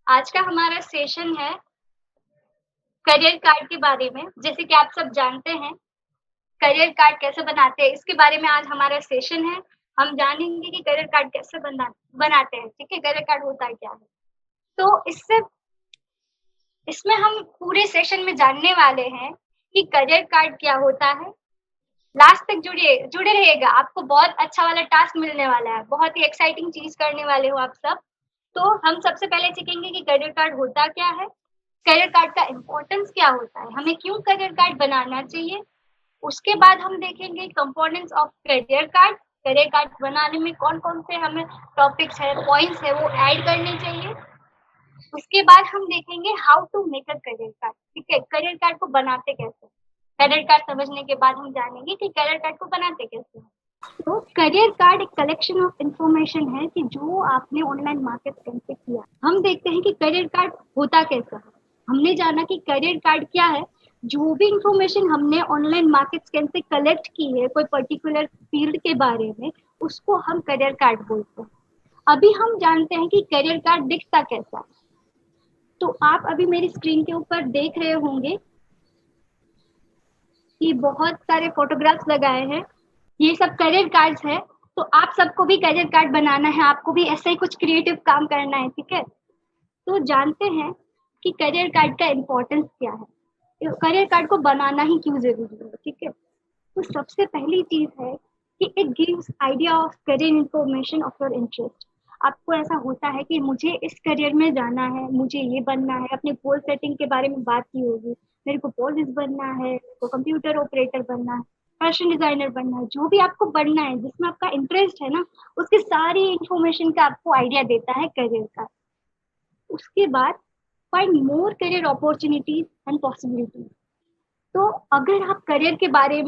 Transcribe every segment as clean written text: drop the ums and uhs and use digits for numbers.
आज का हमारा सेशन है करियर कार्ड के बारे में। जैसे कि आप सब जानते हैं, करियर कार्ड कैसे बनाते हैं, इसके बारे में आज हमारा सेशन है। हम जानेंगे कि करियर कार्ड कैसे बनाते हैं, ठीक है? करियर कार्ड होता है क्या है? तो इसमें हम पूरे सेशन में जानने वाले हैं कि करियर कार्ड क्या होता है। लास्ट तक जुड़े रहिएगा, आपको बहुत अच्छा वाला टास्क मिलने वाला है, बहुत ही एक्साइटिंग चीज़ करने वाले हो आप सब। तो हम सबसे पहले सीखेंगे कि करियर कार्ड होता क्या है, करियर कार्ड का इम्पोर्टेंस क्या होता है, हमें क्यों करियर कार्ड बनाना चाहिए। उसके बाद हम देखेंगे कंपोनेंट्स ऑफ करियर कार्ड बनाने में कौन-कौन से हमें टॉपिक्स है, पॉइंट्स है वो ऐड करने चाहिए। उसके बाद हम देखेंगे how to make a career card, ठीक है? करियर कार्ड को बनाते कैसे? करियर कार्ड समझने के बाद हम जानेंगे कि करियर कार्ड को बनाते कैसे हैं। तो करियर कार्ड एक कलेक्शन ऑफ इंफॉर्मेशन है कि जो आपने ऑनलाइन मार्केट से किया। हम देखते हैं कि करियर कार्ड होता कैसा है। हमने जाना कि करियर कार्ड क्या है। जो भी इंफॉर्मेशन हमने ऑनलाइन मार्केट से कलेक्ट की है कोई पर्टिकुलर फील्ड के बारे में, उसको हम करियर कार्ड बोलते हैं। अभी हम जानते हैं कि करियर कार्ड दिखता कैसा है। तो आप अभी मेरी स्क्रीन के ऊपर देख रहे होंगे कि बहुत सारे फोटोग्राफ्स लगाए हैं। ये सब करियर कार्ड्स है। तो आप सबको भी करियर कार्ड बनाना है, आपको भी ऐसा ही कुछ क्रिएटिव काम करना है, ठीक है? तो जानते हैं कि करियर कार्ड का इम्पोर्टेंस क्या है, करियर कार्ड को बनाना ही क्यों ज़रूरी है, ठीक है? तो सबसे पहली चीज़ है कि it gives idea of career information of your interest. आपको ऐसा होता है कि मुझे इस करियर में जाना है, मुझे ये बनना है, अपने गोल सेटिंग के बारे में बात की होगी। मेरे को पुलिस बनना है, मेरे को कंप्यूटर ऑपरेटर बनना है, फैशन डिज़ाइनर बनना है, जो भी आपको बनना है, जिसमें आपका इंटरेस्ट है ना, उसकी सारी इन्फॉर्मेशन का आपको आइडिया देता है करियर कार्ड। उसके बाद find more career opportunities and possibilities. तो अगर आप करियर के बारे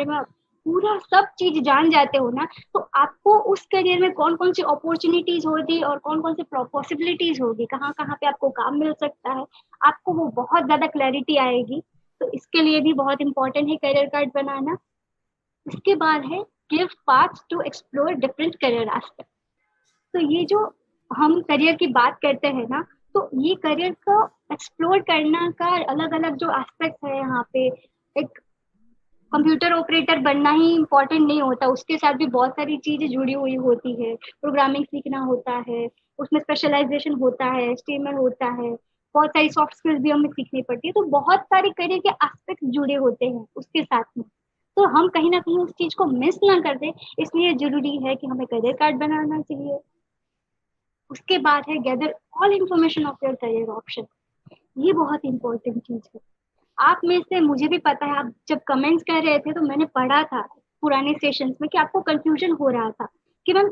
में पूरा सब चीज जान जाते हो ना, तो आपको उस करियर में कौन कौन सी अपॉर्चुनिटीज होगी और कौन कौन सी पॉसिबिलिटीज होगी, कहाँ कहाँ पे आपको काम मिल सकता है, आपको वो बहुत ज्यादा क्लैरिटी आएगी। तो इसके लिए भी बहुत इंपॉर्टेंट है करियर कार्ड बनाना। इसके बाद है give path to explore different career aspect. तो ये जो हम करियर की बात करते हैं ना, तो ये करियर को एक्सप्लोर करना का अलग अलग जो एस्पेक्ट है यहाँ पे। एक कंप्यूटर ऑपरेटर बनना ही इम्पोर्टेंट नहीं होता, उसके साथ भी बहुत सारी चीजें जुड़ी हुई होती है। प्रोग्रामिंग सीखना होता है, उसमें स्पेशलाइजेशन होता है, एचटीएमएल होता है, बहुत सारी सॉफ्ट स्किल्स भी हमें सीखनी पड़ती है। तो बहुत सारे करियर के एस्पेक्ट जुड़े होते हैं उसके साथ में। तो हम कहीं ना कहीं उस चीज को मिस ना कर दे, इसलिए जरूरी है कि हमें करियर कार्ड बनाना चाहिए। उसके बाद है gather all information of your career option. ये बहुत इंपॉर्टेंट चीज है। आप में से मुझे भी पता है, आप जब कमेंट्स कर रहे थे तो मैंने पढ़ा था पुराने सेशंस में कि आपको कंफ्यूजन हो रहा था कि मैम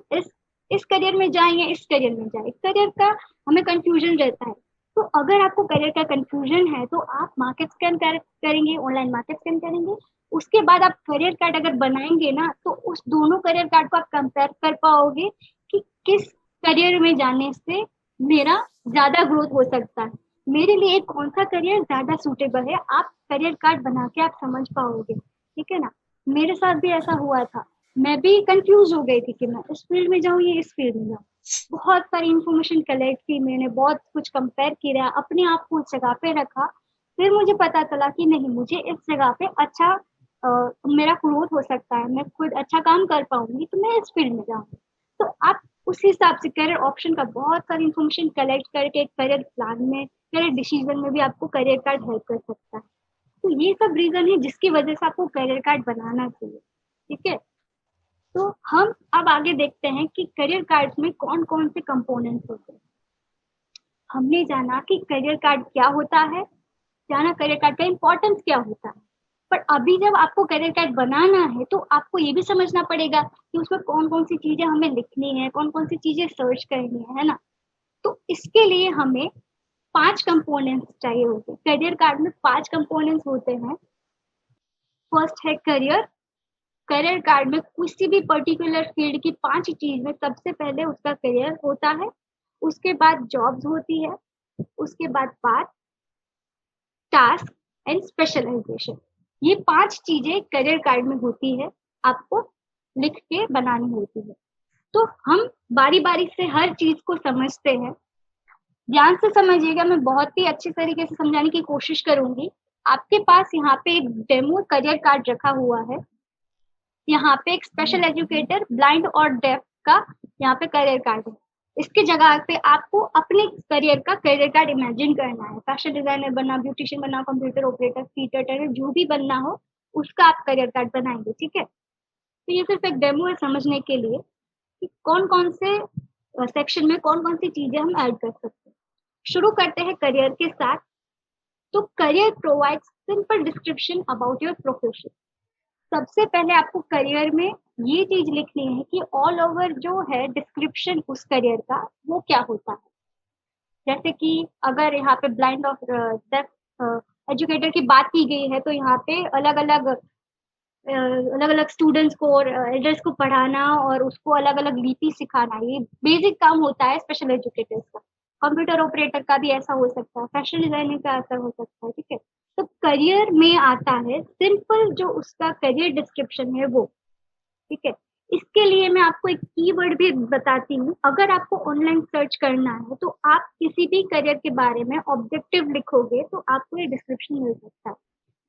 इस करियर में जाएं या इस करियर में जाएं, करियर का हमें कंफ्यूजन रहता है। तो अगर आपको करियर का कंफ्यूजन है तो आप मार्केट करेंगे, ऑनलाइन मार्केट स्कैन करेंगे। उसके बाद आप करियर कार्ड अगर बनाएंगे ना, तो उस दोनों करियर कार्ड को आप कंपेयर कर पाओगे कि किस करियर में जाने से मेरा ज्यादा ग्रोथ हो सकता है, मेरे लिए कौन सा करियर ज्यादा सूटेबल है। आप करियर कार्ड बना के आप समझ पाओगे, ठीक है ना? मेरे साथ भी ऐसा हुआ था। मैं भी कंफ्यूज हो गई थी कि मैं इस फील्ड में जाऊँ या इस फील्ड में जाऊँ। बहुत सारी इंफॉर्मेशन कलेक्ट की मैंने, बहुत कुछ कंपेयर किया, अपने आप को उस जगह पे रखा। फिर मुझे पता चला कि नहीं, मुझे इस जगह पे अच्छा मेरा ग्रोथ हो सकता है, मैं खुद अच्छा काम कर पाऊंगी, तो मैं इस फील्ड में जाऊंगी। तो आप उस हिसाब से करियर ऑप्शन का बहुत सारी इंफॉर्मेशन कलेक्ट करके करियर प्लान में, करियर डिसीजन में भी आपको करियर कार्ड हेल्प कर सकता है। तो ये सब रीजन है जिसकी वजह से आपको करियर कार्ड बनाना चाहिए, ठीक है? तो हम अब आगे देखते हैं कि करियर कार्ड में कौन कौन से कंपोनेंट्स होते हैं। हमने जाना कि करियर कार्ड क्या होता है, जाना करियर कार्ड का इम्पोर्टेंस क्या होता है। पर अभी जब आपको करियर कार्ड बनाना है तो आपको ये भी समझना पड़ेगा कि उसमें कौन कौन सी चीजें हमें लिखनी है, कौन कौन सी चीजें सर्च करनी है ना? तो इसके लिए हमें 5 कंपोनेंट्स चाहिए होते हैं। करियर कार्ड में 5 कंपोनेंट्स होते हैं। फर्स्ट है करियर। करियर कार्ड में किसी भी पर्टिकुलर फील्ड की 5 चीज में सबसे पहले उसका करियर होता है। उसके बाद जॉब्स होती है। उसके बाद पाथ, टास्क एंड स्पेशलाइजेशन। ये 5 चीजें करियर कार्ड में होती है, आपको लिख के बनानी होती है। तो हम बारी बारी से हर चीज को समझते हैं। ध्यान से समझिएगा, मैं बहुत ही अच्छी तरीके से समझाने की कोशिश करूंगी। आपके पास यहाँ पे एक डेमो करियर कार्ड रखा हुआ है। यहाँ पे एक स्पेशल एजुकेटर ब्लाइंड और डेफ का यहाँ पे करियर कार्ड है। इसकी जगह पे आपको अपने करियर का करियर कार्ड इमेजिन करना है। फैशन डिजाइनर बनना, ब्यूटिशियन बनना, कंप्यूटर ऑपरेटर, थिएटर ट्रेनर, जो भी बनना हो उसका आप करियर कार्ड बनाएंगे, ठीक है। तो ये सिर्फ एक डेमो है समझने के लिए कि कौन कौन से सेक्शन में कौन कौन सी चीजें हम ऐड कर सकते हैं। शुरू करते हैं करियर के साथ। तो career provides simple description about your profession. सबसे पहले आपको करियर में ये चीज लिखनी है कि ऑल ओवर जो है डिस्क्रिप्शन उस करियर का वो क्या होता है। जैसे कि अगर यहाँ पे ब्लाइंड और डेफ एजुकेटर की बात की गई है तो यहाँ पे अलग अलग स्टूडेंट्स को और एल्डर्स को पढ़ाना और उसको अलग अलग लिपि सिखाना, ये बेसिक काम होता है स्पेशल एजुकेटर्स का। कंप्यूटर ऑपरेटर का भी ऐसा हो सकता है, फैशन डिजाइनिंग का ऐसा हो सकता है, ठीक है। तो करियर में आता है सिंपल जो उसका करियर डिस्क्रिप्शन है वो, ठीक है। इसके लिए मैं आपको एक कीवर्ड भी बताती हूँ। अगर आपको ऑनलाइन सर्च करना है तो आप किसी भी करियर के बारे में ऑब्जेक्टिव लिखोगे तो आपको ये डिस्क्रिप्शन मिल सकता है।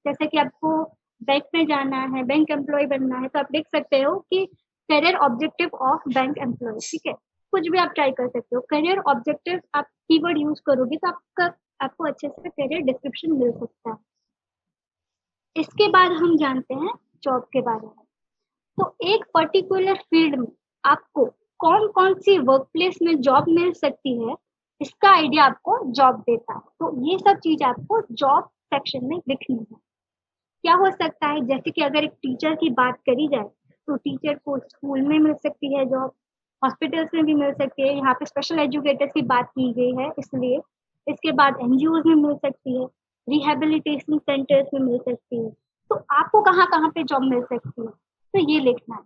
जैसे कि आपको बैंक में जाना है, बैंक एम्प्लॉय बनना है, तो आप लिख सकते हो कि career objective of bank employ, ठीक है। कुछ भी आप ट्राई कर सकते हो, करियर ऑब्जेक्टिव आप कीवर्ड यूज करोगे तो आपको अच्छे से करियर डिस्क्रिप्शन मिल सकता है। इसके बाद हम जानते हैं जॉब के बारे में। तो एक पर्टिकुलर फील्ड में आपको कौन कौन सी वर्क प्लेस में जॉब मिल सकती है, इसका आइडिया आपको जॉब देता है। तो ये सब चीज आपको जॉब सेक्शन में लिखनी है। क्या हो सकता है, जैसे कि अगर एक टीचर की बात करी जाए तो टीचर को स्कूल में मिल सकती है जॉब, हॉस्पिटल्स में भी मिल सकती है। यहाँ पे स्पेशल एजुकेटर्स की बात की गई है इसलिए। इसके बाद एनजीओ में मिल सकती है, रिहेबिलिटेशन सेंटर्स में मिल सकती है। तो आपको कहाँ कहाँ पे जॉब मिल सकती है तो ये लिखना है।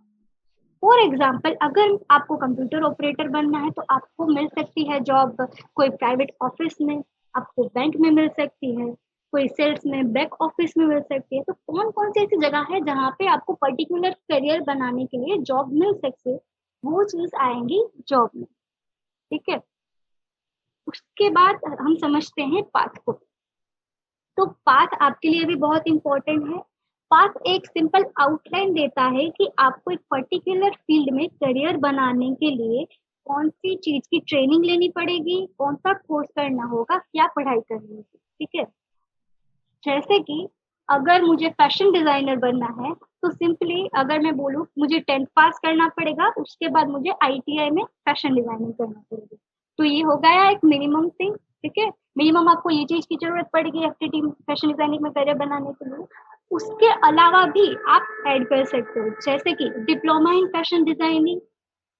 फॉर एग्जाम्पल, अगर आपको कंप्यूटर ऑपरेटर बनना है तो आपको मिल सकती है जॉब कोई प्राइवेट ऑफिस में, आपको बैंक में मिल सकती है, कोई सेल्स में, बैक ऑफिस में मिल सकती है। तो कौन कौन सी ऐसी जगह है जहाँ पे आपको पर्टिकुलर करियर बनाने के लिए जॉब मिल सकती है, वो चीज आएंगी जॉब में, ठीक है। उसके बाद हम समझते हैं पाथ को। तो पाथ आपके लिए भी बहुत इंपॉर्टेंट है। पाथ एक सिंपल आउटलाइन देता है कि आपको एक पर्टिकुलर फील्ड में करियर बनाने के लिए कौन सी चीज की ट्रेनिंग लेनी पड़ेगी, कौन सा कोर्स करना होगा, क्या पढ़ाई करनी होगी, ठीक है। जैसे कि अगर मुझे फैशन डिजाइनर बनना है तो सिंपली अगर मैं बोलूँ मुझे 10th पास करना पड़ेगा, उसके बाद मुझे आईटीआई में फैशन डिजाइनिंग करना पड़ेगा। तो ये हो गया एक मिनिमम थिंग, ठीक है। मिनिमम आपको ये चीज की जरूरत पड़ेगी एफटीटी फैशन डिजाइनिंग में करियर बनाने के लिए। उसके अलावा भी आप ऐड कर सकते हो, जैसे कि diploma in fashion designing,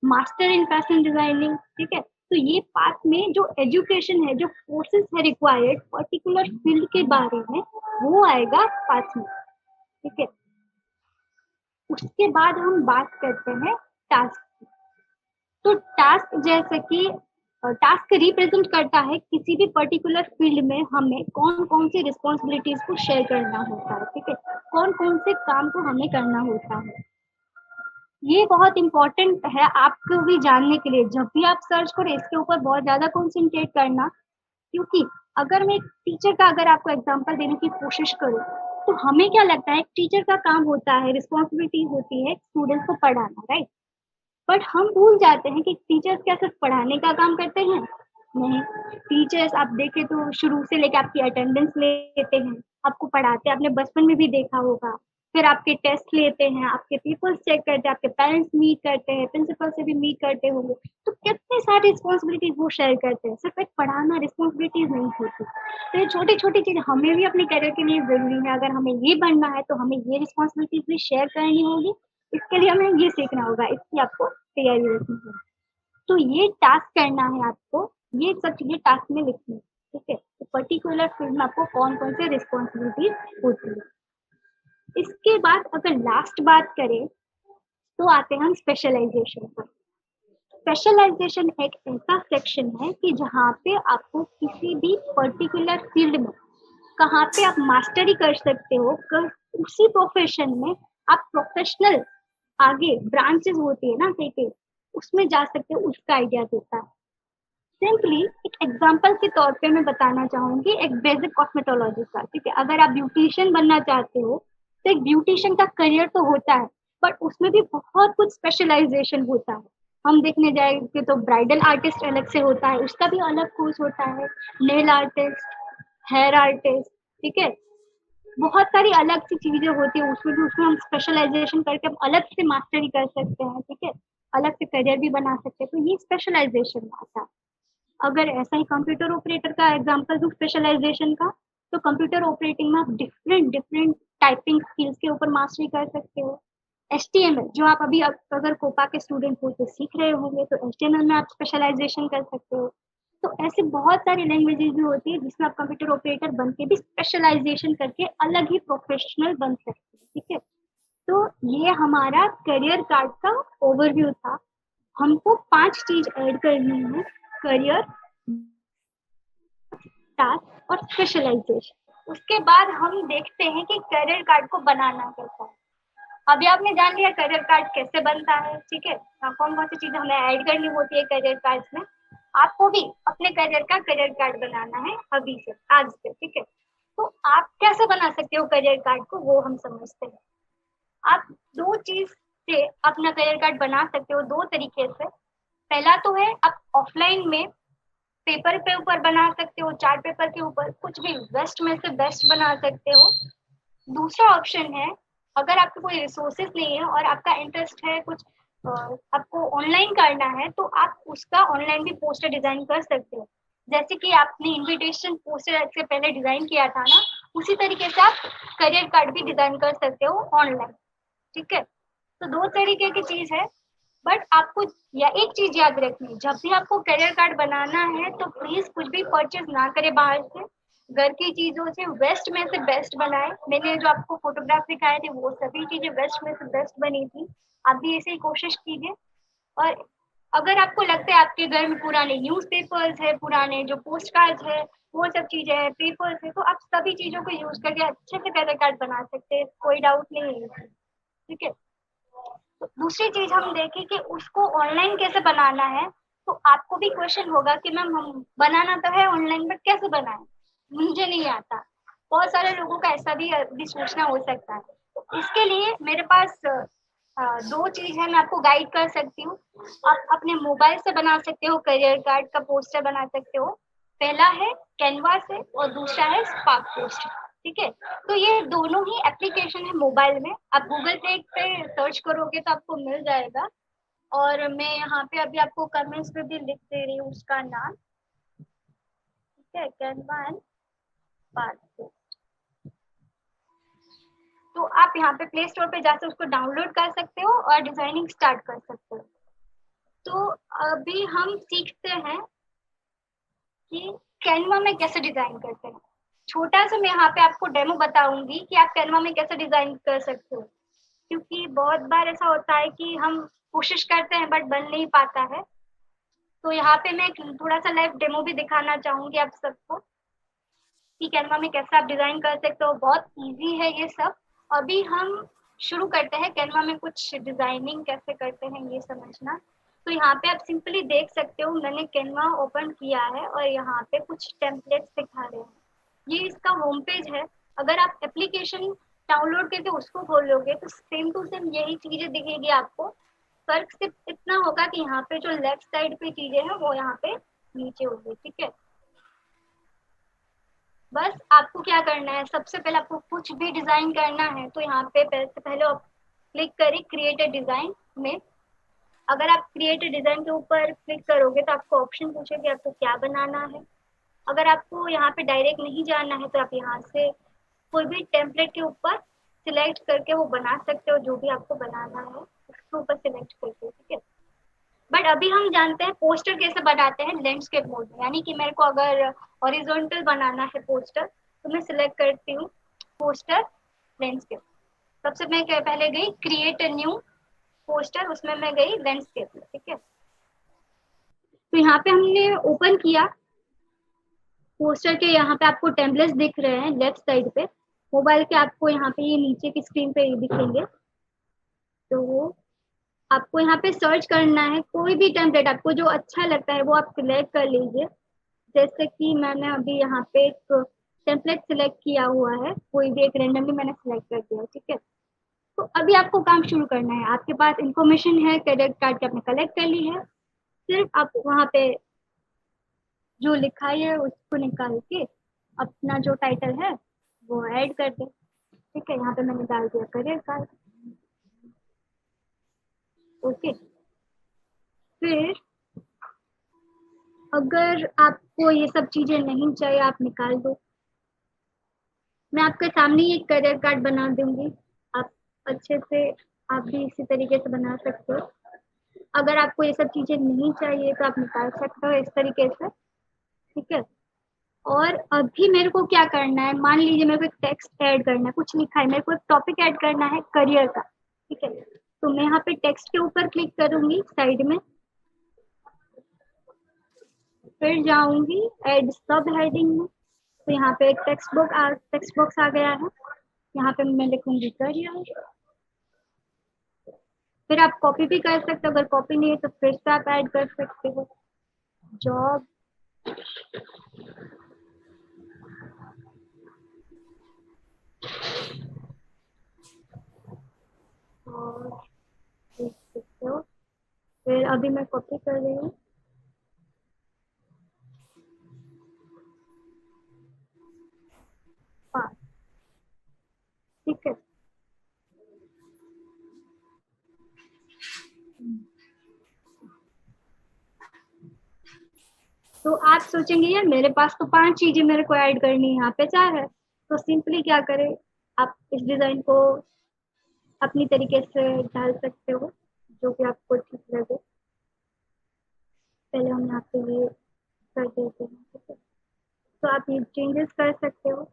master in fashion designing, ठीक है। तो ये पाथ में जो एजुकेशन है, जो कोर्सेज है रिक्वायर्ड पर्टिकुलर फील्ड के बारे में, वो आएगा पाथ में, ठीक है। उसके बाद हम बात करते हैं टास्क की। तो टास्क जैसे कि टास्क रिप्रेजेंट करता है किसी भी पर्टिकुलर फील्ड में हमें कौन कौन सी रिस्पॉन्सिबिलिटीज को शेयर करना होता है, ठीक है। कौन कौन से काम को हमें करना होता है, ये बहुत इंपॉर्टेंट है आपको भी जानने के लिए। जब भी आप सर्च करें इसके ऊपर बहुत ज्यादा कॉन्सेंट्रेट करना, क्योंकि अगर मैं एक टीचर का अगर आपको एग्जांपल देने की कोशिश करूँ तो हमें क्या लगता है, टीचर का काम होता है, रिस्पॉन्सिबिलिटी होती है स्टूडेंट्स को पढ़ाना, राइट। बट हम भूल जाते हैं कि टीचर्स क्या सिर्फ पढ़ाने का काम करते हैं? नहीं। टीचर्स आप देखें तो शुरू से लेकर आपकी अटेंडेंस लेते हैं, आपको पढ़ाते हैं, आपने बचपन में भी देखा होगा। फिर आपके टेस्ट लेते हैं, आपके पेपर्स चेक करते हैं, आपके पेरेंट्स मीट करते हैं, प्रिंसिपल से भी मीट करते होंगे। तो कितनी सारी रिस्पॉन्सिबिलिटीज वो शेयर करते हैं, सिर्फ एक पढ़ाना रिस्पॉन्सिबिलिटीज नहीं होती। तो ये छोटी छोटी चीज हमें भी अपने करियर के लिए जरूरी है। अगर हमें ये बनना है तो हमें ये रिस्पॉन्सिबिलिटीज भी शेयर करनी होगी। इसके लिए हमें ये सीखना होगा, इसकी आपको तैयारी रखनी है। तो ये टास्क करना है आपको, ये सब चीजें टास्क में लिखनी है, ठीक है। तो पर्टिकुलर फील्ड में आपको कौन कौन से रिस्पॉन्सिबिलिटीज होती है। इसके बाद अगर लास्ट बात करें तो आते हैं हम स्पेशलाइजेशन पर। स्पेशलाइजेशन एक ऐसा सेक्शन है कि जहाँ पे आपको किसी भी पर्टिकुलर फील्ड में कहाँ पे आप मास्टरी कर सकते हो, उसी प्रोफेशन में आप प्रोफेशनल आगे ब्रांचेस होती है ना, ठीक है, उसमें जा सकते हो, उसका आइडिया देता है। सिंपली एक एग्जांपल के तौर पे मैं बताना चाहूंगी एक बेसिक कॉस्मेटोलॉजी का, ठीक है। अगर आप ब्यूटिशियन बनना चाहते हो तो एक ब्यूटिशियन का करियर तो होता है, बट उसमें भी बहुत कुछ स्पेशलाइजेशन होता है। हम देखने जाएंगे तो ब्राइडल आर्टिस्ट अलग से होता है, उसका भी अलग कोर्स होता है। नेल आर्टिस्ट, हेयर आर्टिस्ट, ठीक है। बहुत सारी अलग सी चीजें होती है उसमें भी, उसमें हम स्पेशलाइजेशन करके हम अलग से मास्टरी कर सकते हैं, ठीक है। अलग से करियर भी बना सकते हैं, तो ये स्पेशलाइजेशन आता है। अगर ऐसा ही कंप्यूटर ऑपरेटर का एग्जांपल दूं स्पेशलाइजेशन का, तो कंप्यूटर ऑपरेटिंग में आप डिफरेंट डिफरेंट टाइपिंग स्किल्स के ऊपर मास्टरी कर सकते हो। HTML जो आप अभी अगर कोपा के स्टूडेंट हो तो सीख रहे होंगे, तो HTML में आप स्पेशलाइजेशन कर सकते हो। तो ऐसे बहुत सारी लैंग्वेजेस भी होती है जिसमें आप कंप्यूटर ऑपरेटर बन के भी स्पेशलाइजेशन करके अलग ही प्रोफेशनल बन सकते हैं, ठीक है। तो ये हमारा करियर कार्ड का ओवरव्यू था। हमको 5 चीज ऐड करनी है: करियर, टास्क और स्पेशलाइजेशन। उसके बाद हम देखते हैं कि करियर कार्ड को बनाना कैसा है। अभी आपने जान लिया करियर कार्ड कैसे बनता है, ठीक है। कौन कौन सी चीजें हमें ऐड करनी होती है करियर कार्ड में। आपको भी अपने करियर का करियर कार्ड बनाना है अभी से, आज से, ठीक है। तो आप कैसे बना सकते हो करियर कार्ड को, वो हम समझते हैं। आप दो चीज से अपना करियर कार्ड बना सकते हो, दो तरीके से। पहला तो है आप ऑफलाइन में पेपर पे ऊपर बना सकते हो, चार्ट पेपर के ऊपर कुछ भी बेस्ट में से बेस्ट बना सकते हो। दूसरा ऑप्शन है, अगर आपके कोई रिसोर्सेज नहीं है और आपका इंटरेस्ट है कुछ आपको ऑनलाइन करना है, तो आप उसका ऑनलाइन भी पोस्टर डिजाइन कर सकते हो। जैसे कि आपने इनविटेशन पोस्टर से पहले डिजाइन किया था ना, उसी तरीके से आप करियर कार्ड भी डिजाइन कर सकते हो ऑनलाइन, ठीक है। तो दो तरीके की चीज है। बट आपको या एक चीज याद रखनी, जब भी आपको करियर कार्ड बनाना है तो प्लीज कुछ भी परचेज ना करें बाहर से। घर की चीजों से बेस्ट में से बेस्ट बनाए। मैंने जो आपको फोटोग्राफ दिखाए थे वो सभी चीजें बेस्ट में से बेस्ट बनी थी। आप भी ऐसे ही कोशिश कीजिए। और अगर आपको लगता है आपके घर में पुराने न्यूज़पेपर्स है, पुराने जो पोस्ट कार्ड है, वो सब चीजें है, पेपर्स है, तो आप सभी चीजों को यूज करके अच्छे से करियर कार्ड बना सकते हैं, कोई डाउट नहीं है इसमें, ठीक है। तो दूसरी चीज हम देखें कि उसको ऑनलाइन कैसे बनाना है। तो आपको भी क्वेश्चन होगा कि मैम हम बनाना तो है ऑनलाइन, बट कैसे बनाएं, मुझे नहीं आता। बहुत सारे लोगों का ऐसा भी सोचना हो सकता है। तो इसके लिए मेरे पास दो चीज है, मैं आपको गाइड कर सकती हूँ। आप अपने मोबाइल से बना सकते हो, करियर कार्ड का पोस्टर बना सकते हो। पहला है कैनवा से और दूसरा है स्पार्क पोस्ट, ठीक है। तो ये दोनों ही एप्लीकेशन है मोबाइल में, आप गूगल पे सर्च करोगे तो आपको मिल जाएगा। और मैं यहाँ पे अभी आपको कमेंट्स पे भी लिख दे रही हूँ उसका नाम, ठीक है, कैनवा एंड स्पार्क। तो आप यहाँ पे प्ले स्टोर पे जाकर उसको डाउनलोड कर सकते हो और डिजाइनिंग स्टार्ट कर सकते हो। तो अभी हम सीखते हैं कि कैनवा में कैसे डिजाइन करते हैं। छोटा सा मैं यहाँ पे आपको डेमो बताऊंगी कि आप कैनवा में कैसे डिजाइन कर सकते हो, क्योंकि बहुत बार ऐसा होता है कि हम कोशिश करते हैं बट बन नहीं पाता है। तो यहाँ पे मैं थोड़ा सा लाइव डेमो भी दिखाना चाहूंगी आप सबको कि कैनवा में कैसे आप डिजाइन कर सकते हो। बहुत इजी है ये सब। अभी हम शुरू करते हैं कैनवा में कुछ डिजाइनिंग कैसे करते हैं ये समझना। तो यहाँ पे आप सिंपली देख सकते हो, मैंने कैनवा ओपन किया है और यहाँ पे कुछ टेम्पलेट्स दिखा रहे हैं। ये इसका होम पेज है। अगर आप एप्लीकेशन डाउनलोड करके उसको खोलोगे तो सेम टू सेम यही चीजें दिखेगी आपको। फर्क सिर्फ इतना होगा कि यहाँ पे जो लेफ्ट साइड पे चीजें हैं वो यहाँ पे नीचे होगी, ठीक है। बस आपको क्या करना है, सबसे पहले आपको कुछ भी डिजाइन करना है तो यहाँ पे पहले आप क्लिक करें क्रिएट अ डिजाइन में। अगर आप क्रिएट अ डिजाइन के ऊपर क्लिक करोगे तो आपको ऑप्शन पूछेगी आपको क्या बनाना है। अगर आपको यहाँ पे डायरेक्ट नहीं जाना है तो आप यहाँ से कोई भी टेम्पलेट के ऊपर सिलेक्ट करके वो बना सकते हो, जो भी आपको बनाना है उसके ऊपर सिलेक्ट करके, ठीक है। बट अभी हम जानते हैं पोस्टर कैसे बनाते हैं लैंडस्केप मोड में। यानी कि मेरे को अगर हॉरिजॉन्टल बनाना है पोस्टर तो मैं सिलेक्ट करती हूँ पोस्टर लैंडस्केप। सबसे मैं पहले गई क्रिएट अ न्यू पोस्टर, उसमें मैं गई लैंडस्केप में, ठीक है। तो यहाँ पे हमने ओपन किया पोस्टर के, यहाँ पे आपको टेम्पलेट्स दिख रहे हैं लेफ्ट साइड पे। मोबाइल के आपको यहाँ पे ये नीचे की स्क्रीन पे ये दिखेंगे। तो आपको यहाँ पे सर्च करना है, कोई भी टेम्पलेट आपको जो अच्छा लगता है वो आप सिलेक्ट कर लीजिए। जैसे कि मैंने अभी यहाँ पे एक टेम्पलेट सिलेक्ट किया हुआ है, कोई भी एक रेंडमली मैंने सिलेक्ट कर दिया, ठीक है। तो अभी आपको काम शुरू करना है, आपके पास इंफॉर्मेशन है क्रेडिट कार्ड की, आपने कलेक्ट कर ली है। सिर्फ आप वहाँ पे जो लिखा है उसको निकाल के अपना जो टाइटल है वो ऐड कर दे, ठीक है। यहाँ पे मैंने डाल दिया करियर कार्ड। ओके, फिर अगर आपको ये सब चीजें नहीं चाहिए आप निकाल दो। मैं आपके सामने ही एक करियर कार्ड बना दूंगी, आप अच्छे से आप भी इसी तरीके से बना सकते हो। अगर आपको ये सब चीजें नहीं चाहिए तो आप निकाल सकते हो इस तरीके से, ठीक है। और अभी मेरे को क्या करना है, मान लीजिए मेरे को एक टेक्स्ट ऐड करना है, कुछ लिखा है, मेरे को एक टॉपिक ऐड करना है करियर का, ठीक है। तो मैं यहाँ पे टेक्स्ट के ऊपर क्लिक करूंगी साइड में, फिर जाऊंगी ऐड सब हेडिंग में। तो यहाँ पे एक टेक्स्ट बॉक्स आ गया है, यहाँ पे मैं लिखूंगी करियर। फिर आप कॉपी भी कर सकते हो, अगर कॉपी नहीं है तो फिर से आप ऐड कर सकते हो जॉब। और देख सकते हो, फिर अभी मैं कॉपी कर रही हूँ। हाँ, ठीक है। तो आप सोचेंगे यार मेरे पास तो 5 चीजें मेरे को ऐड करनी है, यहाँ पे 4 है। तो सिंपली क्या करें, आप इस डिजाइन को अपनी तरीके से डाल सकते हो, जो कि आपको ठीक लगे। पहले हम यहाँ पे ये कर देते हैं, ठीक है। तो आप ये चेंजेस कर सकते हो।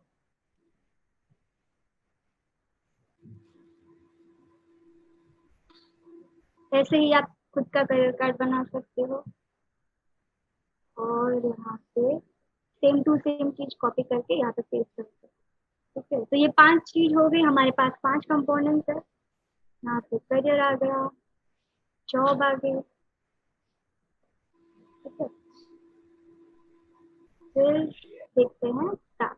ऐसे ही आप खुद का करियर कार्ड बना सकते हो। और यहाँ पे सेम टू सेम चीज कॉपी करके यहाँ पे पेस्ट करते हो, ठीक है। तो ये 5 चीज हो गई, हमारे पास 5 कंपोनेंट्स है। यहाँ पे करियर आ गया, जॉब आ गई, ठीक है। फिर देखते हैं टास्क।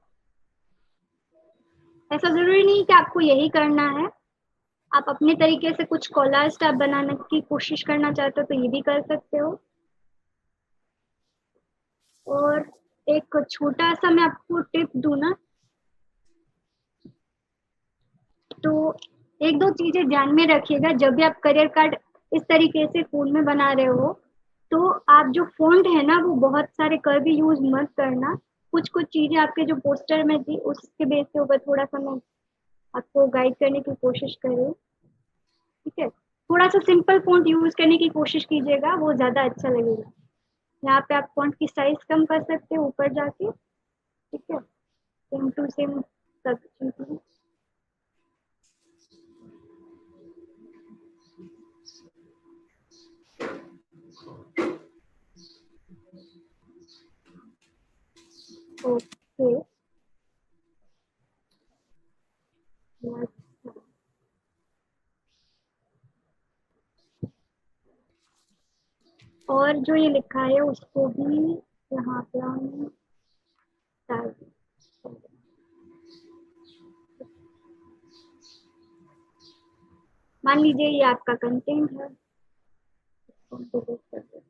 ऐसा जरूरी नहीं कि आपको यही करना है, आप अपने तरीके से कुछ कोलाज टैब बनाने की कोशिश करना चाहते हो तो ये भी कर सकते हो। और एक छोटा सा मैं आपको टिप दूं ना, तो एक दो चीजें ध्यान में रखिएगा जब भी आप करियर कार्ड इस तरीके से फोन में बना रहे हो। तो आप जो फॉन्ट है ना वो बहुत सारे कर भी यूज मत करना। कुछ कुछ चीजें आपके जो पोस्टर में थी उसके बेस के ऊपर थोड़ा सा मैं आपको गाइड करने की कोशिश कर रही हूँ, ठीक है। थोड़ा सा सिंपल फॉन्ट यूज करने की कोशिश कीजिएगा, वो ज्यादा अच्छा लगेगा। यहाँ पे आप फॉन्ट की साइज कम कर सकते हो ऊपर जाके, ठीक है। सेम टू सेम सब चीजें। ओके, और जो ये लिखा है उसको भी यहाँ पे हम डाल दें। मान लीजिए ये आपका कंटेंट है, इसको हम डिलीट कर दें।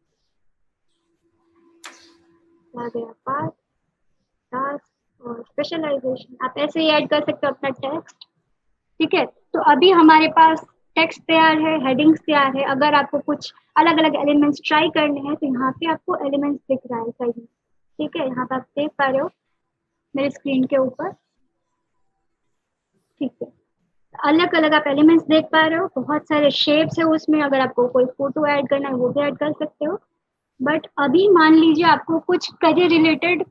आ गया पार्ट, टास्क और स्पेशलाइजेशन, आप ऐसे ही ऐड कर सकते हो अपना टेक्स्ट, ठीक है। तो अभी हमारे पास टेक्स्ट तैयार है, हेडिंग्स तैयार है। अगर आपको कुछ अलग अलग एलिमेंट्स ट्राई करने हैं तो यहाँ पे आपको एलिमेंट्स दिख रहा है साइड में, ठीक है। यहाँ पे आप देख पा रहे हो मेरे स्क्रीन के ऊपर, ठीक है। अलग अलग आप एलिमेंट्स देख पा रहे हो, बहुत सारे शेप्स है उसमें। अगर आपको कोई फोटो ऐड करना है वो भी ऐड कर सकते हो। बट अभी मान लीजिए आपको कुछ करियर रिलेटेड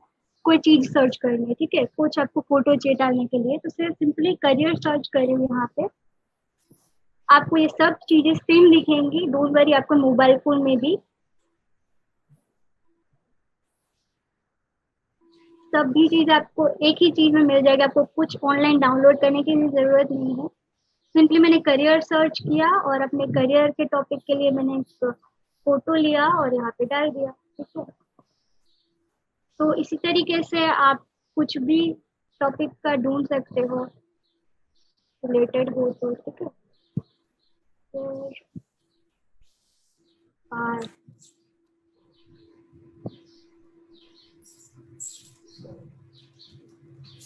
कोई चीज सर्च करनी है, ठीक है। कुछ आपको फोटो चाहिए डालने के लिए तो सिर्फ सिंपली करियर सर्च करें यहाँ पे, आपको ये सब चीजें सेम दिखेंगी। डोंट वरी, आपको मोबाइल फोन में भी सभी चीज आपको एक ही चीज में मिल जाएगी, आपको कुछ ऑनलाइन डाउनलोड करने की भी जरूरत नहीं है। सिंपली मैंने करियर सर्च किया और अपने करियर के टॉपिक के लिए मैंने एक फोटो लिया और यहाँ पे डाल दिया, ठीक है। तो इसी तरीके से आप कुछ भी टॉपिक का ढूंढ सकते हो रिलेटेड हो तो, ठीक है।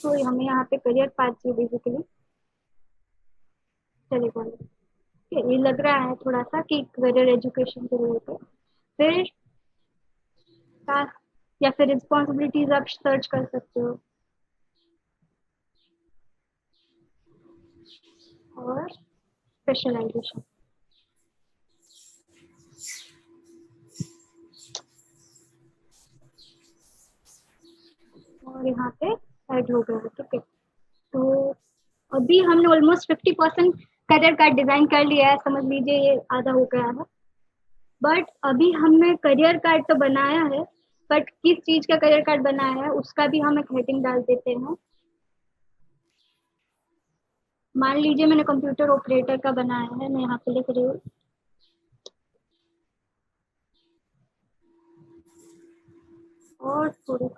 तो हमें यहाँ पे करियर पाथ चाहिए बेसिकली, चलेगा। ये लग रहा है थोड़ा सा कि करियर एजुकेशन के रिलेटेड, फिर या फिर रिस्पॉन्सिबिलिटीज आप सर्च कर सकते हो और स्पेशलाइजेशन, और यहाँ पे ऐड हो गया, ठीक है। तो अभी हमने ऑलमोस्ट 50% करियर कार्ड डिजाइन कर लिया है, समझ लीजिए ये आधा हो गया है। बट अभी हमने करियर कार्ड तो बनाया है, बट किस चीज का करियर कार्ड बनाया है उसका भी हम एक हेडिंग डाल देते हैं। मान लीजिए मैंने कंप्यूटर ऑपरेटर का बनाया है, मैं यहाँ पे लिख रही हूँ और थोड़ी,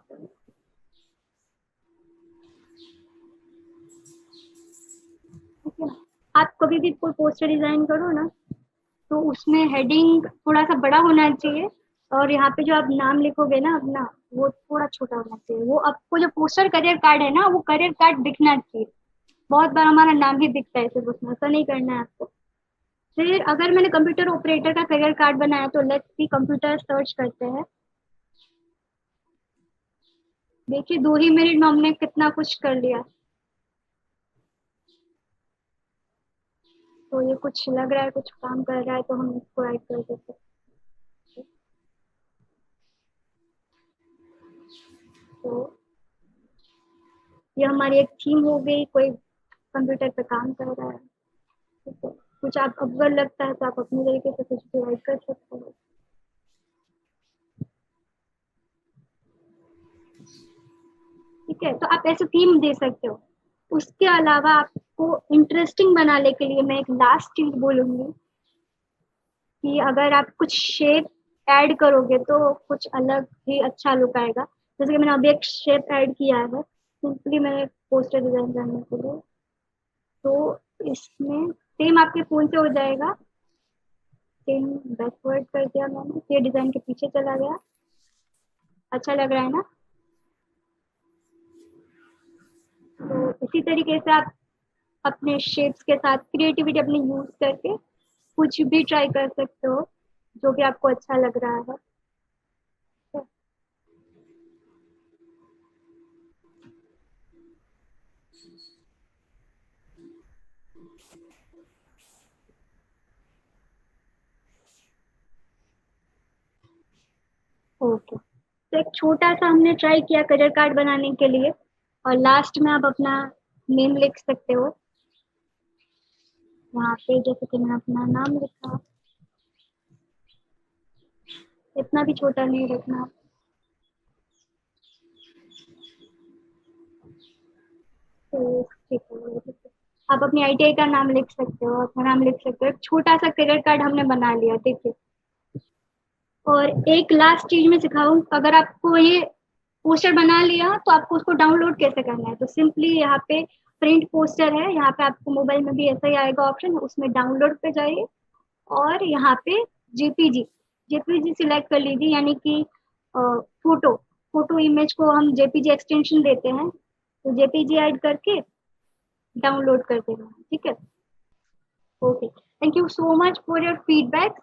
ठीक है। आप कभी भी कोई पोस्टर डिजाइन करो ना तो उसमें हेडिंग थोड़ा सा बड़ा होना चाहिए और यहाँ पे जो आप नाम लिखोगे ना अपना, वो थोड़ा छोटा होना चाहिए। वो आपको जो पोस्टर करियर कार्ड है ना, वो करियर कार्ड दिखना चाहिए। बहुत बार हमारा नाम ही दिखता है सिर्फ उसमें, ऐसा नहीं करना है आपको। फिर अगर मैंने कंप्यूटर ऑपरेटर का करियर कार्ड बनाया तो लेट्स सी कंप्यूटर सर्च करते हैं। देखिए 2 ही मिनट में हमने कितना कुछ कर लिया। तो ये कुछ लग रहा है कुछ काम कर रहा है तो हम इसको ऐड कर देते हैं। तो ये हमारी एक थीम हो गई, कोई कंप्यूटर पे काम कर रहा है, ठीक है। कुछ आप अगर लगता है तो आप अपनी तरीके से कुछ भी ऐड कर सकते हो, ठीक है। तो आप ऐसे थीम दे सकते हो। उसके अलावा आपको इंटरेस्टिंग बनाने के लिए मैं एक लास्ट चीज बोलूंगी कि अगर आप कुछ शेप ऐड करोगे तो कुछ अलग ही अच्छा लुक आएगा। जैसे कि मैंने अभी एक शेप ऐड किया है सिंपली मैंने पोस्टर डिजाइन करने के लिए। तो इसमें सेम आपके फोन से हो जाएगा, सेम बैकवर्ड कर दिया मैंने, ये डिजाइन के पीछे चला गया। अच्छा लग रहा है ना। तो इसी तरीके से आप अपने शेप्स के साथ क्रिएटिविटी अपनी यूज करके कुछ भी ट्राई कर सकते हो जो भी आपको अच्छा लग रहा है। ओके, तो एक छोटा सा हमने ट्राई किया करियर कार्ड बनाने के लिए, और लास्ट में आप अपना नेम लिख सकते हो यहाँ पे, जैसे कि मैंने अपना नाम लिखा। इतना भी छोटा नहीं रखना। तो ठीक है, ठीक है। आप अपनी आईटीआई का नाम लिख सकते हो, अपना नाम लिख सकते हो। एक छोटा सा करियर कार्ड हमने बना लिया, ठीक है। और एक लास्ट चीज मैं सिखाऊं, अगर आपको ये पोस्टर बना लिया तो आपको उसको डाउनलोड कैसे करना है। तो सिंपली यहाँ पे प्रिंट पोस्टर है, यहाँ पे आपको मोबाइल में भी ऐसा ही आएगा ऑप्शन, उसमें डाउनलोड पे जाइए और यहाँ पे जेपीजी जेपीजी सिलेक्ट कर लीजिए, यानी कि फोटो फोटो इमेज को हम जेपीजी एक्सटेंशन देते हैं। तो जेपीजी ऐड करके डाउनलोड कर देना, ठीक है। Okay, thank you so much for your feedback.